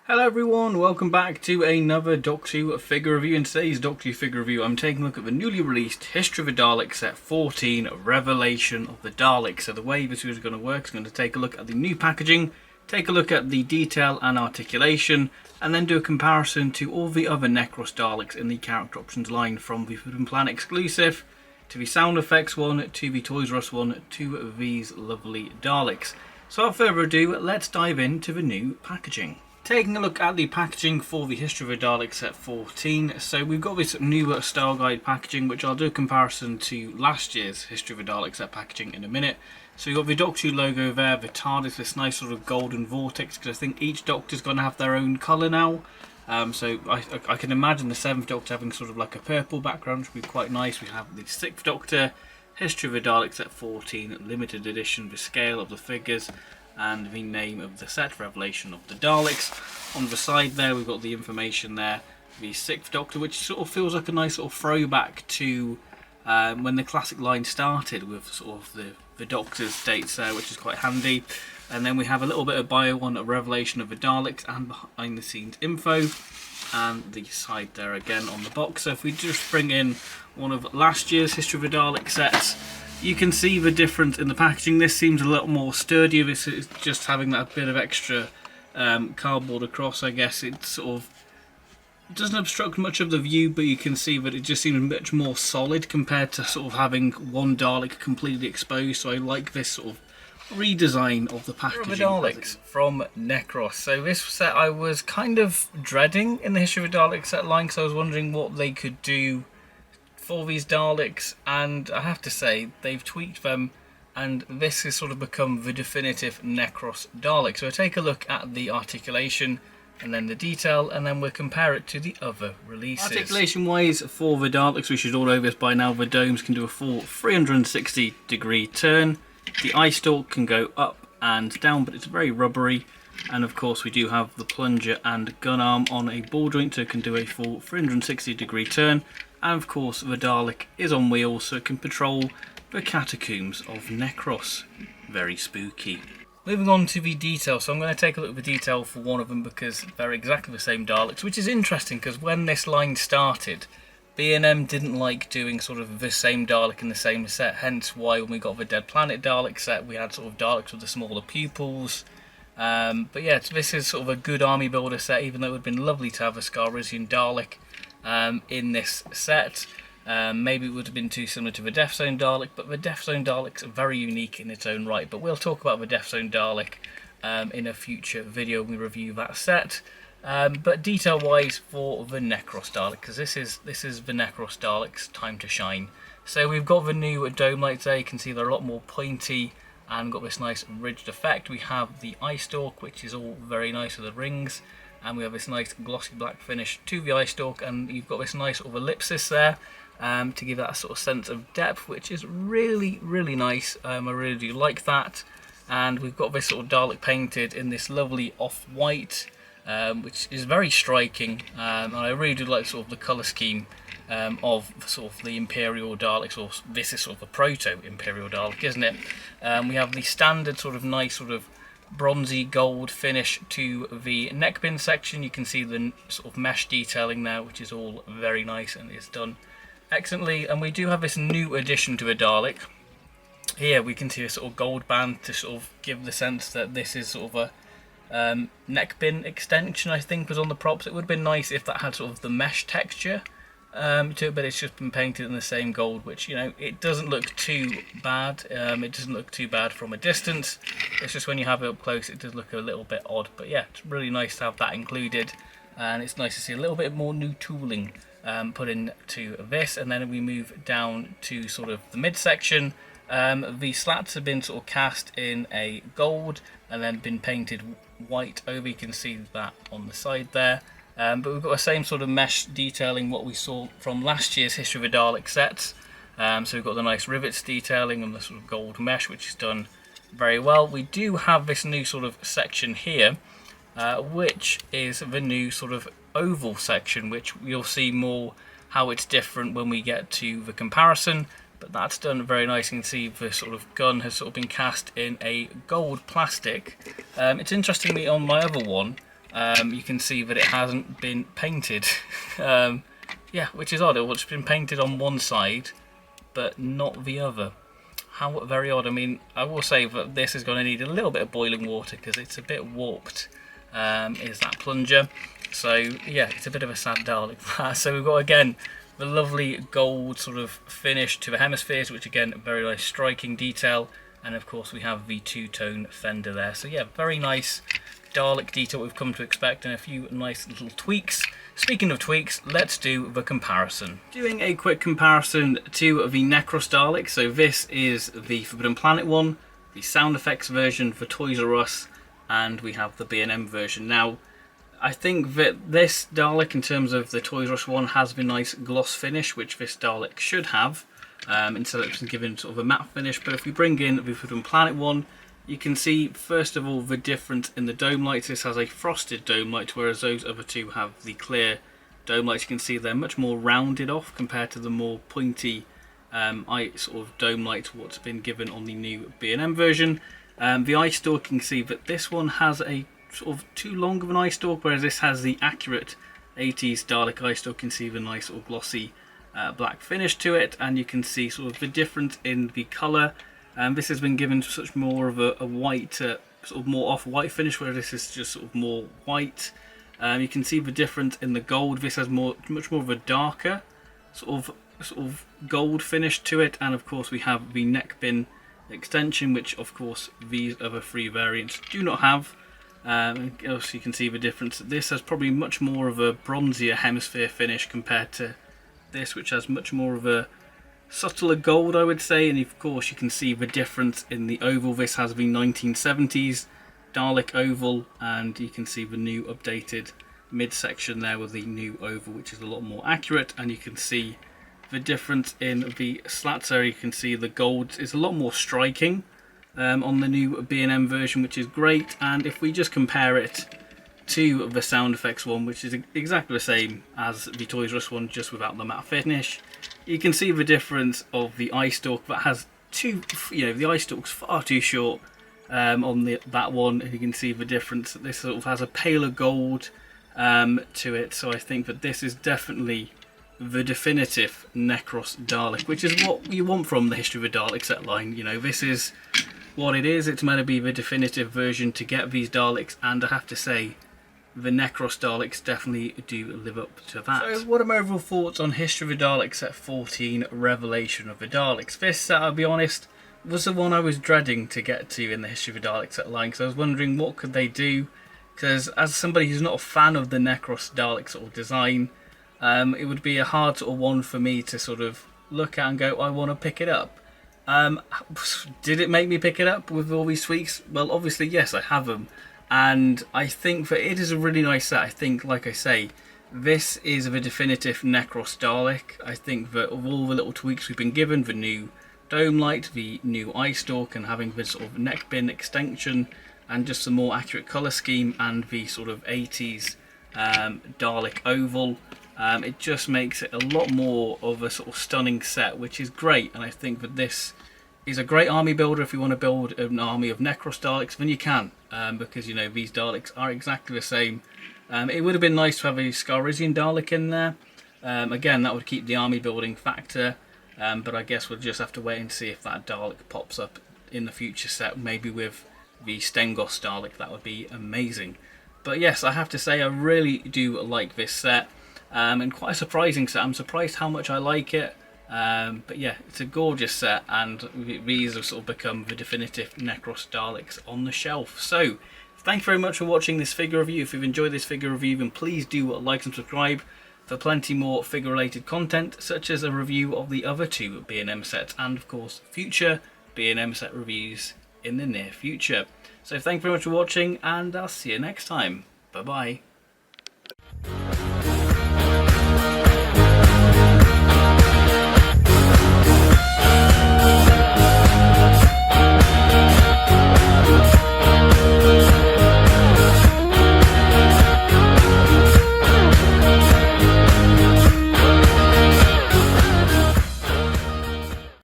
Hello everyone, welcome back to another Doctor Who figure review. In today's Doctor Who figure review, I'm taking a look at the newly released History of the Daleks set 14, Revelation of the Daleks. So the way this is going to work is going to take a look at the new packaging, take a look at the detail and articulation, and then do a comparison to all the other Necros Daleks in the character options line, from the Forbidden Planet exclusive, to the sound effects one, to the Toys R Us one, to these lovely Daleks. So without further ado, let's dive into the new packaging. Taking a look at the packaging for the History of the Daleks set 14, so we've got this new style guide packaging, which I'll do a comparison to last year's History of the Daleks set packaging in a minute. So you've got the Doctor Who logo there, the TARDIS, this nice sort of golden vortex, because I think each Doctor's going to have their own colour now. So I can imagine the 7th Doctor having sort of like a purple background, which would be quite nice. We have the 6th Doctor, History of the Daleks set 14, limited edition, the scale of the figures, and the name of the set, Revelation of the Daleks. On the side there we've got the information there, the 6th Doctor, which sort of feels like a nice sort of throwback to when the classic line started, with sort of the Doctor's dates there, which is quite handy. And then we have a little bit of bio on a Revelation of the Daleks and behind the scenes info, and the side there again on the box. So if we just bring in one of last year's History of the Daleks sets, you can see the difference in the packaging. This seems a little more sturdier. This is just having that bit of extra cardboard across, I guess. It sort of doesn't obstruct much of the view, but you can see that it just seems much more solid compared to sort of having one Dalek completely exposed. So I like this sort of redesign of the packaging. The Daleks from Necros. So this set I was kind of dreading in the History of the Daleks set line, because I was wondering what they could do for these Daleks, and I have to say they've tweaked them, and this has sort of become the definitive Necros Dalek. So we'll take a look at the articulation and then the detail, and then we'll compare it to the other releases. Articulation wise for the Daleks, we should all know this by now, the domes can do a full 360 degree turn. The eye stalk can go up and down, but it's very rubbery. And of course we do have the plunger and gun arm on a ball joint, so it can do a full 360 degree turn. And of course the Dalek is on wheels, so it can patrol the catacombs of Necros. Very spooky. Moving on to the detail, so I'm going to take a look at the detail for one of them, because they're exactly the same Daleks, which is interesting, because when this line started, B&M didn't like doing sort of the same Dalek in the same set, hence why when we got the Dead Planet Dalek set, we had sort of Daleks with the smaller pupils. But yeah, this is sort of a good army builder set, even though it would have been lovely to have a Scarisian Dalek in this set. Maybe it would have been too similar to the Death Zone Dalek, but the Death Zone Daleks are very unique in its own right. But we'll talk about the Death Zone Dalek in a future video when we review that set. But detail-wise for the Necros Dalek, because this is the Necros Dalek's time to shine. So we've got the new dome lights there. You can see they're a lot more pointy and got this nice ridged effect. We have the eye stalk, which is all very nice with the rings. And we have this nice glossy black finish to the eye stalk, and you've got this nice sort of ellipsis there to give that sort of sense of depth, which is really, really nice. I really do like that. And we've got this sort of Dalek painted in this lovely off-white, which is very striking. And I really do like sort of the colour scheme of sort of the Imperial Daleks, or this is sort of a proto-Imperial Dalek, isn't it? We have the standard sort of nice sort of bronzy gold finish to the neckbin section. You can see the sort of mesh detailing there, which is all very nice and is done excellently. And we do have this new addition to a Dalek. Here we can see a sort of gold band to sort of give the sense that this is sort of a neckbin extension, I think, was on the props. It would have been nice if that had sort of the mesh texture to it, but it's just been painted in the same gold, which, you know, it doesn't look too bad. It doesn't look too bad from a distance. It's just when you have it up close, it does look a little bit odd. But yeah, it's really nice to have that included, and it's nice to see a little bit more new tooling put into this. And then we move down to sort of the midsection. The slats have been sort of cast in a gold and then been painted white over. You can see that on the side there. But we've got the same sort of mesh detailing what we saw from last year's History of the Dalek sets. So we've got the nice rivets detailing and the sort of gold mesh, which is done very well. We do have this new sort of section here, which is the new sort of oval section, which you'll see more how it's different when we get to the comparison. But that's done very nice. You can see the sort of gun has sort of been cast in a gold plastic. It's interestingly on my other one, you can see that it hasn't been painted. Yeah, which is odd. It's been painted on one side, but not the other. How very odd. I mean, I will say that this is going to need a little bit of boiling water because it's a bit warped, is that plunger. So, yeah, it's a bit of a sad Dalek. So we've got, again, the lovely gold sort of finish to the hemispheres, which, again, very nice striking detail. And, of course, we have the two-tone fender there. So, yeah, very nice Dalek detail we've come to expect, and a few nice little tweaks. Speaking of tweaks, let's do the comparison. Doing a quick comparison to the Necros Dalek. So this is the Forbidden Planet one, the sound effects version for Toys R Us, and we have the B&M version. Now, I think that this Dalek, in terms of the Toys R Us one, has the nice gloss finish, which this Dalek should have, instead of being given sort of a matte finish. But if we bring in the Forbidden Planet one, you can see, first of all, the difference in the dome lights. This has a frosted dome light, whereas those other two have the clear dome lights. You can see they're much more rounded off compared to the more pointy sort of dome lights what's been given on the new B&M version. The eye stalk, you can see that this one has a sort of too long of an eye stalk, whereas this has the accurate 80s Dalek eye stalk. You can see the nice sort of glossy black finish to it, and you can see sort of the difference in the colour. This has been given such more of a white, sort of more off-white finish, where this is just sort of more white. You can see the difference in the gold. This has much more of a darker sort of gold finish to it, and of course we have the neck bin extension, which of course these other three variants do not have. Also, you can see the difference. This has probably much more of a bronzier hemisphere finish compared to this, which has much more of a subtler gold, I would say. And of course you can see the difference in the oval. This has the 1970s Dalek oval, and you can see the new updated midsection there with the new oval, which is a lot more accurate. And you can see the difference in the slats there. You can see the gold is a lot more striking on the new B&M version, which is great. And if we just compare it to the sound effects one, which is exactly the same as the Toys R Us one, just without the matte finish, you can see the difference of the eye stalk that has the eye stalk's far too short on that one, and you can see the difference that this sort of has a paler gold to it. So I think that this is definitely the definitive Necros Dalek, which is what you want from the History of the Dalek set line. You know, this is what it is. It's meant to be the definitive version to get these Daleks, and I have to say, the Necros Daleks definitely do live up to that. So what are my overall thoughts on History of the Daleks set 14, Revelation of the Daleks? This set, I'll be honest, was the one I was dreading to get to in the History of the Daleks set line, because I was wondering what could they do, because as somebody who's not a fan of the Necros Dalek sort of design, it would be a hard sort of one for me to sort of look at and go, I want to pick it up. Did it make me pick it up with all these tweaks? Well, obviously yes, I have them. And I think that it is a really nice set. I think, like I say, this is the definitive Necros Dalek. I think that of all the little tweaks we've been given, the new dome light, the new eye stalk, and having this sort of neck bin extension, and just a more accurate colour scheme, and the sort of 80s Dalek oval, it just makes it a lot more of a sort of stunning set, which is great. And I think that this is a great army builder if you want to build an army of Necros Daleks, then you can, because you know these Daleks are exactly the same. It would have been nice to have a Scarisian Dalek in there. Again, that would keep the army building factor, but I guess we'll just have to wait and see if that Dalek pops up in the future set, maybe with the Stengos Dalek. That would be amazing. But yes, I have to say I really do like this set, and quite a surprising set. I'm surprised how much I like it. But yeah, it's a gorgeous set, and these have sort of become the definitive Necros Daleks on the shelf. So, thank you very much for watching this figure review. If you've enjoyed this figure review, then please do like and subscribe for plenty more figure related content, such as a review of the other two B&M sets, and of course future B&M set reviews in the near future. So thank you very much for watching, and I'll see you next time. Bye bye.